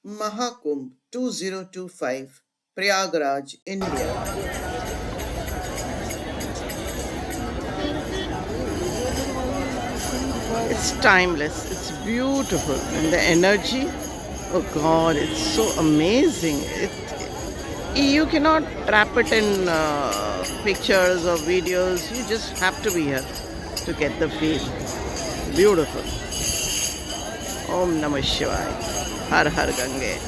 Mahakumbh 2025, Prayagraj, India. It's timeless, it's beautiful, and the energy, oh God, it's so amazing. You cannot wrap it in pictures or videos, you just have to be here to get the feel. Beautiful. Om Namah Shivaya. Har Har Gange.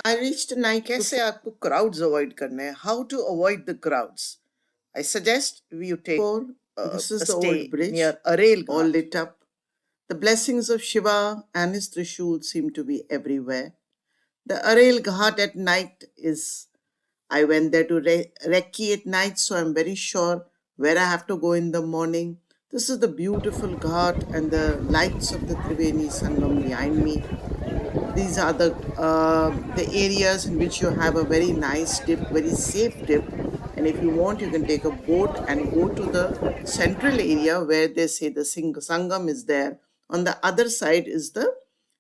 I reached night. कैसे आपको crowds avoid करने हैं? How to avoid the crowds? I suggest you take this is the old bridge near Arel, all lit up. The blessings of Shiva and his Trishul seem to be everywhere. The Arel Ghat at night is. I went there to recce at night, so I'm very sure where I have to go in the morning. This is the beautiful ghat and the lights of the Triveni Sangam behind me. These are the areas in which you have a very nice dip, very safe dip. And if you want, you can take a boat and go to the central area where they say the Sangam is there. On the other side is the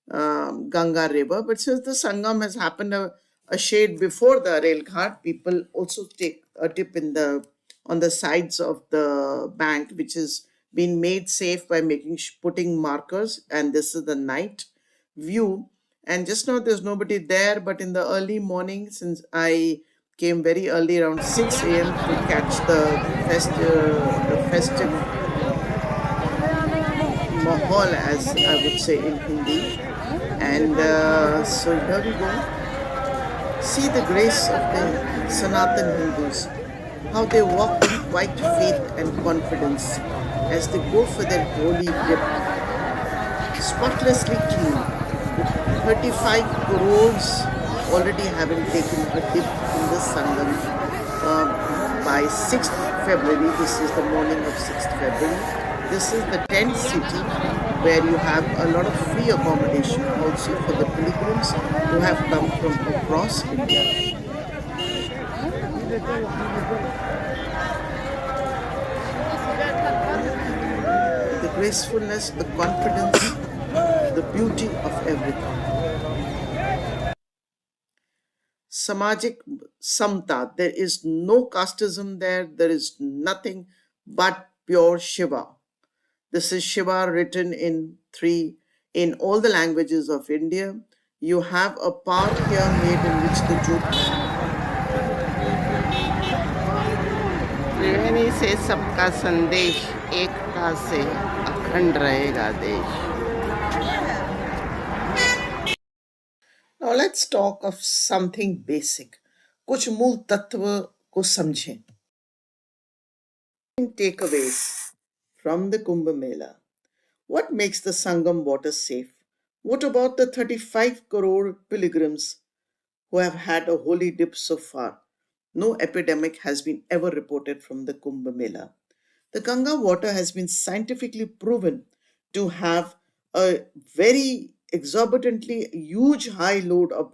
Ganga River. But since the Sangam has happened a shade before the Rail Ghat, people also take a dip in the on the sides of the bank, which is been made safe by putting markers. And this is the night view. And just now there's nobody there, but in the early morning, since I came very early around 6 a.m. to catch the festive mahal, as I would say in Hindi. And so here we go. See the grace of the Sanatan Hindus, how they walk with quite faith and confidence as they go for their holy dip, spotlessly clean, with 35 crores already having taken a dip in the Sangam by 6th February. This is the morning of 6th February. This is the tent city where you have a lot of free accommodation also for the pilgrims who have come from across India. The gracefulness, the confidence, the beauty of everything. Samajik Samta, there is no casteism there, there is nothing but pure Shiva. This is Shiva written in all the languages of India. You have a part here made in which the त्रिवेणी से सबका संदेश एकता से अखंड रहेगा देश. Now let's talk of something basic. कुछ मूल तत्व को समझें. Takeaways from the Kumbh Mela. What makes the Sangam water safe? What about the 35 crore pilgrims who have had a holy dip so far? No epidemic has been ever reported from the Kumbh Mela. The Ganga water has been scientifically proven to have a very exorbitantly huge high load of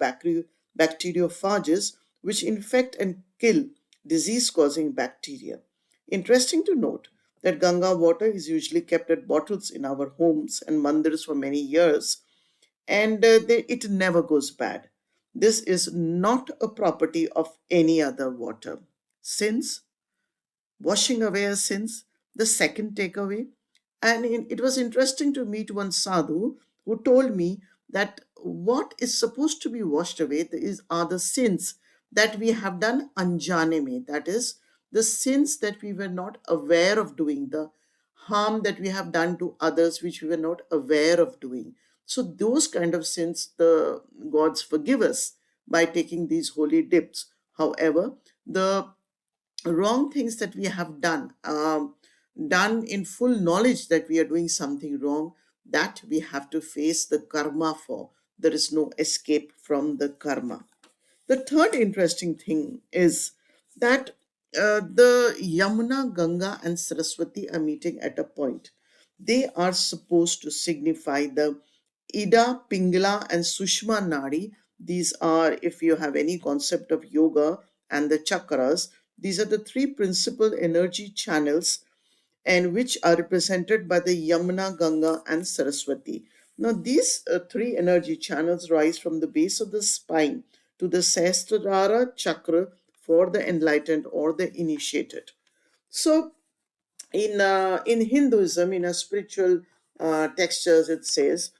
bacteriophages which infect and kill disease causing bacteria. Interesting to note that Ganga water is usually kept at bottles in our homes and mandirs for many years, and it never goes bad. This is not a property of any other water. Since washing away our sins, the second takeaway. And it was interesting to meet one sadhu who told me that what is supposed to be washed away are the sins that we have done anjane mein. That is, the sins that we were not aware of doing, the harm that we have done to others which we were not aware of doing. So those kind of sins, the gods forgive us by taking these holy dips. However, the wrong things that we have done in full knowledge that we are doing something wrong, that we have to face the karma for. There is no escape from the karma. The third interesting thing is that the Yamuna, Ganga, and Saraswati are meeting at a point. They are supposed to signify the Ida, Pingala, and Sushma Nadi. These are, if you have any concept of yoga and the chakras, these are the three principal energy channels and which are represented by the Yamuna, Ganga, and Saraswati. Now, these three energy channels rise from the base of the spine to the Sahasrara chakra for the enlightened or the initiated. So, in Hinduism, in a spiritual textures, it says,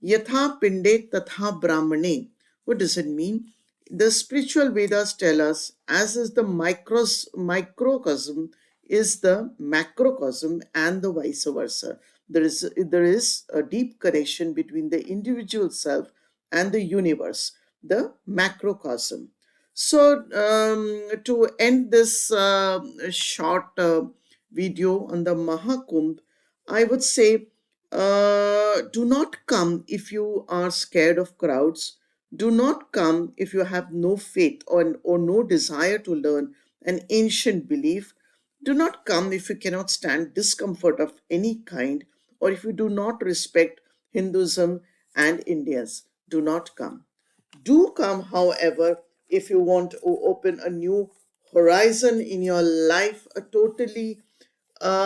"Yatha pinde tatha brahmane." What does it mean? The spiritual Vedas tell us, as is the microcosm, is the macrocosm, and the vice versa. There is a deep connection between the individual self and the universe, the macrocosm. So, to end this short video on the Mahakumbh, I would say, do not come if you are scared of crowds. Do not come if you have no faith or no desire to learn an ancient belief. Do not come if you cannot stand discomfort of any kind, or if you do not respect Hinduism and India's. Do not come. Do come, however, if you want to open a new horizon in your life, a totally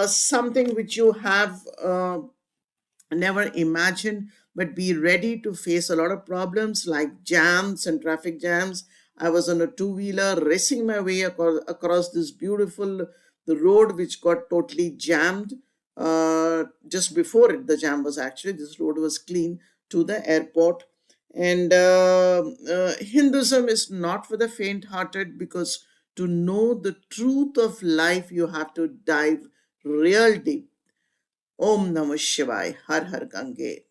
something which you have never imagined, but be ready to face a lot of problems like jams and traffic jams. I was on a two-wheeler racing my way across this beautiful the road which got totally jammed. Just before it, the jam was actually, this road was clean to the airport. And Hinduism is not for the faint-hearted, because to know the truth of life, you have to dive real deep. Om Namah Shivaya, Har Har Gange.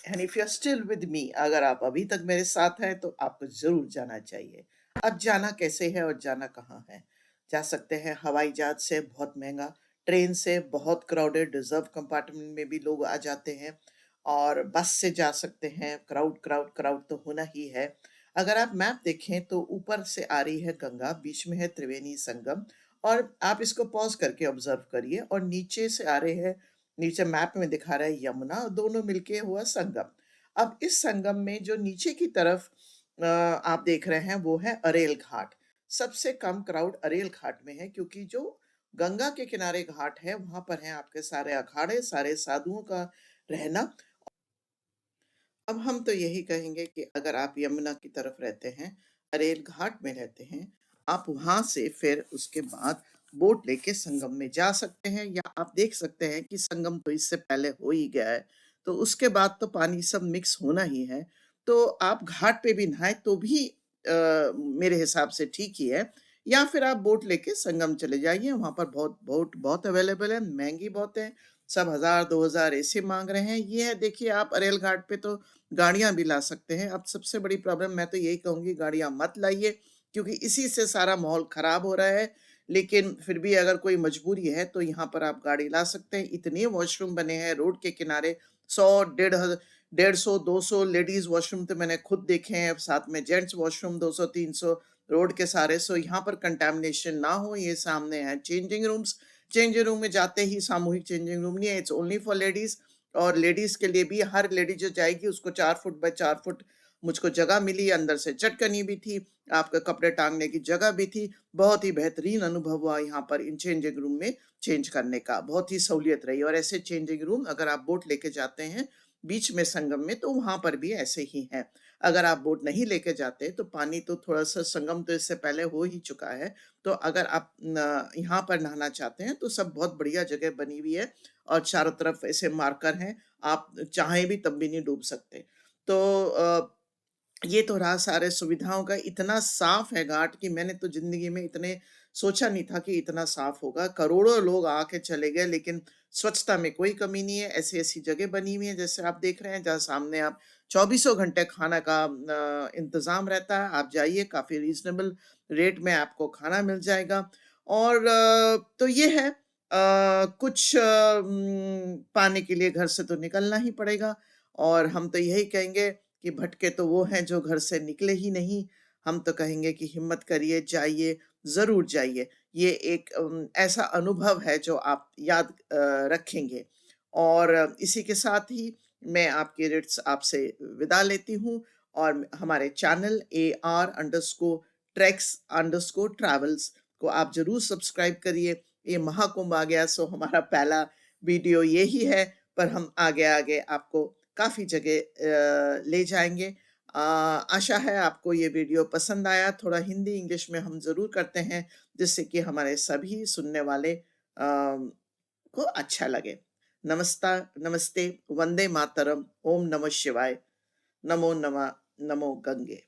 And if you are still with me, अगर आप अभी तक मेरे साथ हैं तो आपको जरूर जाना चाहिए। अब जाना कैसे है और जाना कहाँ है? जा सकते हैं हवाई जहाज से, बहुत महंगा, ट्रेन से बहुत क्राउडेड, रिजर्व कंपार्टमेंट में भी लोग आ जाते हैं, और बस से जा सकते हैं। क्राउड क्राउड क्राउड तो होना ही है। अगर आप मैप देखें तो ऊपर से आ रही है गंगा, बीच में है त्रिवेणी संगम, और आप इसको पॉज करके ऑब्जर्व करिए, और नीचे से आ रहे हैं, नीचे मैप में दिखा रहा है यमुना, दोनों मिलके हुआ संगम। अब इस संगम में जो नीचे की तरफ आप देख रहे हैं वो है अरेल घाट। सबसे कम क्राउड अरेल घाट में है, क्योंकि जो गंगा के किनारे घाट है वहां पर है आपके सारे अखाड़े, सारे साधुओं का रहना। अब हम तो यही कहेंगे कि अगर आप यमुना की तरफ रहते हैं, अरेल घाट में रहते हैं, आप वहां से फिर उसके बाद बोट लेके संगम में जा सकते हैं, या आप देख सकते हैं कि संगम तो इससे पहले हो ही गया है, तो उसके बाद तो पानी सब मिक्स होना ही है। तो आप घाट पे भी नहाए तो भी मेरे हिसाब से ठीक ही है, या फिर आप बोट लेके संगम चले जाइए। वहां पर बहुत बोट बहुत अवेलेबल है, महंगी बहुत है, सब 1000-2000 ऐसे मांग रहे हैं। ये है, देखिए आप अरेल घाट पे तो गाड़ियां भी ला सकते हैं। अब सबसे बड़ी प्रॉब्लम मैं तो यही कहूंगी, गाड़ियां मत लाइए, क्योंकि इसी से सारा माहौल खराब हो रहा है। लेकिन फिर भी अगर कोई मजबूरी है तो यहाँ पर आप गाड़ी ला सकते हैं। इतने वॉशरूम बने हैं रोड के किनारे, 100 150 200 लेडीज वॉशरूम तो मैंने खुद देखे हैं, साथ में जेंट्स वॉशरूम 200-300 रोड के सारे। सो यहाँ पर कंटेमिनेशन ना हो। ये सामने है चेंजिंग रूम्स, चेंजिंग रूम में जाते ही सामूहिक चेंजिंग रूम नहीं है, इट्स ओनली फॉर लेडीज। और लेडीज के लिए भी, हर लेडीज जो जाएगी उसको 4 फुट बाय 4 फुट मुझको जगह मिली, अंदर से चटकनी भी थी, आपका कपड़े टांगने की जगह भी थी। बहुत ही बेहतरीन अनुभव हुआ यहाँ पर इन चेंजिंग रूम में चेंज करने का, बहुत ही सहूलियत रही। और ऐसे चेंजिंग रूम अगर आप बोट लेके जाते हैं बीच में संगम में, तो वहां पर भी ऐसे ही है। अगर आप बोट नहीं लेके जाते तो पानी तो थोड़ा सा, संगम तो इससे पहले हो ही चुका है, तो अगर आप यहाँ पर नहाना चाहते हैं तो सब बहुत बढ़िया जगह बनी हुई है, और चारों तरफ ऐसे मार्कर हैं, आप चाहें भी तब भी नहीं डूब सकते। तो ये तो रहा सारे सुविधाओं का। इतना साफ है घाट कि मैंने तो जिंदगी में इतने सोचा नहीं था कि इतना साफ होगा। करोड़ों लोग आके चले गए, लेकिन स्वच्छता में कोई कमी नहीं है। ऐसी ऐसी जगह बनी हुई है जैसे आप देख रहे हैं, जहाँ सामने आप चौबीसों घंटे खाना का इंतजाम रहता है। आप जाइए, काफी रीजनेबल रेट में आपको खाना मिल जाएगा। और तो ये है, कुछ पाने के लिए घर से तो निकलना ही पड़ेगा। और हम तो यही कहेंगे कि भटके तो वो हैं जो घर से निकले ही नहीं। हम तो कहेंगे कि हिम्मत करिए, जाइए, ज़रूर जाइए। ये एक ऐसा अनुभव है जो आप याद रखेंगे। और इसी के साथ ही मैं आपकी रिट्स आपसे विदा लेती हूँ, और हमारे चैनल AR_Treks_Travels को आप ज़रूर सब्सक्राइब करिए। ये महाकुंभ आ गया, सो हमारा पहला वीडियो यही है। पर हम आगे आगे आपको काफ़ी जगह ले जाएंगे। आशा है आपको ये वीडियो पसंद आया। थोड़ा हिंदी इंग्लिश में हम ज़रूर करते हैं जिससे कि हमारे सभी सुनने वाले को अच्छा लगे। नमस्ते, वंदे मातरम, ओम नमः शिवाय, नमो नमः, नमो गंगे।